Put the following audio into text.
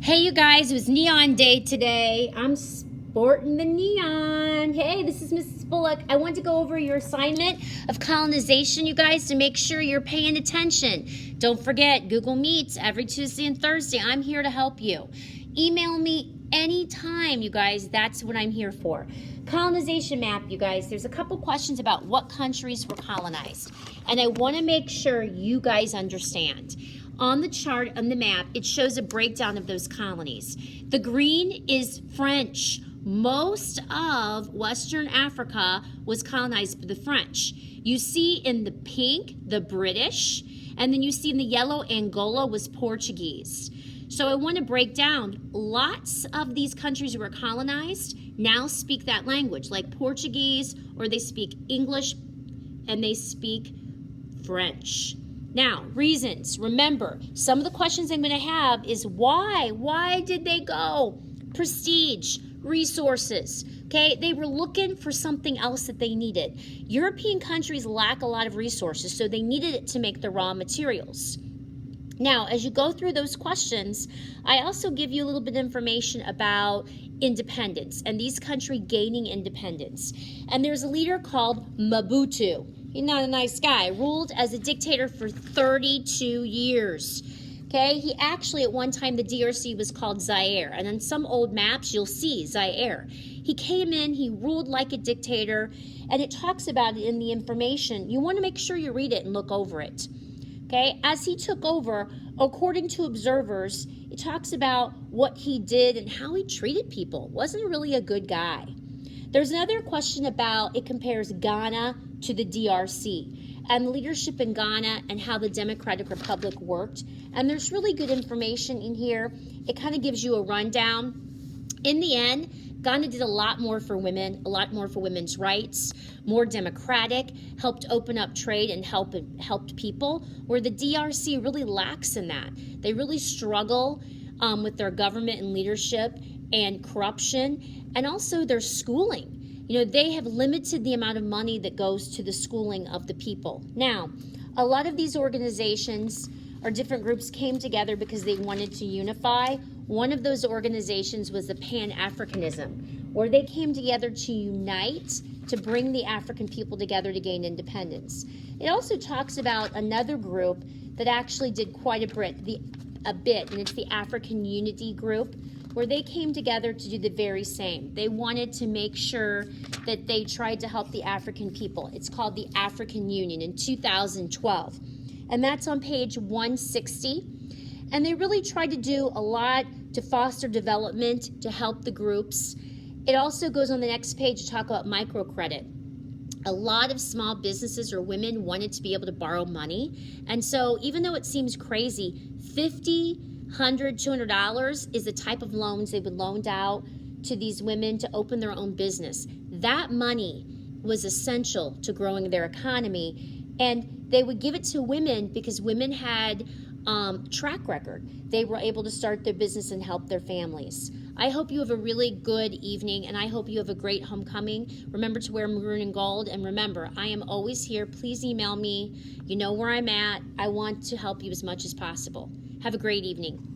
Hey, you guys, it was Neon Day today. I'm sporting the neon. Hey, this is Mrs. Bullock. I want to go over your assignment of colonization, you guys, to make sure you're paying attention. Don't forget, Google Meets every Tuesday and Thursday. I'm here to help you. Email me anytime, you guys. That's what I'm here for. Colonization map, you guys. There's a couple questions about what countries were colonized, and I want to make sure you guys understand. On the chart, on the map, it shows a breakdown of those colonies. The green is French. Most of Western Africa was colonized by the French. You see in the pink, the British, and then you see in the yellow, Angola was Portuguese. So I want to break down, lots of these countries who were colonized now speak that language, like Portuguese, or they speak English, and they speak French. Now, reasons. Remember, some of the questions I'm going to have is why? Why did they go? Prestige, resources. Okay, they were looking for something else that they needed. European countries lack a lot of resources, so they needed it to make the raw materials. Now, as you go through those questions, I also give you a little bit of information about independence and these countries gaining independence. And there's a leader called Mobutu. He's not a nice guy. Ruled as a dictator for 32 years. Okay, he actually at one time the DRC was called Zaire, and on some old maps you'll see Zaire. He came in, he ruled like a dictator, and it talks about it in the information. You want to make sure you read it and look over it. Okay, as he took over, according to observers, it talks about what he did and how he treated people. Wasn't really a good guy. There's another question about, it compares Ghana to the DRC and the leadership in Ghana and how the Democratic Republic worked. And there's really good information in here. It kind of gives you a rundown. In the end, Ghana did a lot more for women, a lot more for women's rights, more democratic, helped open up trade and helped people, where the DRC really lacks in that. They really struggle with their government and leadership and corruption, and also their schooling. You know, they have limited the amount of money that goes to the schooling of the people. Now, a lot of these organizations or different groups came together because they wanted to unify. One of those organizations was the Pan-Africanism, where they came together to unite, to bring the African people together to gain independence. It also talks about another group that actually did quite a bit, and it's the African Unity Group, where they came together to do the very same. They wanted to make sure that they tried to help the African people. It's called the African Union in 2012. And that's on page 160. And they really tried to do a lot to foster development, to help the groups. It also goes on the next page to talk about microcredit. A lot of small businesses or women wanted to be able to borrow money. And so even though it seems crazy, $50, $100, $200 is the type of loans they would loan out to these women to open their own business. That money was essential to growing their economy, and they would give it to women because women had track record. They were able to start their business and help their families. I hope you have a really good evening, and I hope you have a great homecoming. Remember to wear maroon and gold, and remember, I am always here. Please email me. You know where I'm at. I want to help you as much as possible. Have a great evening.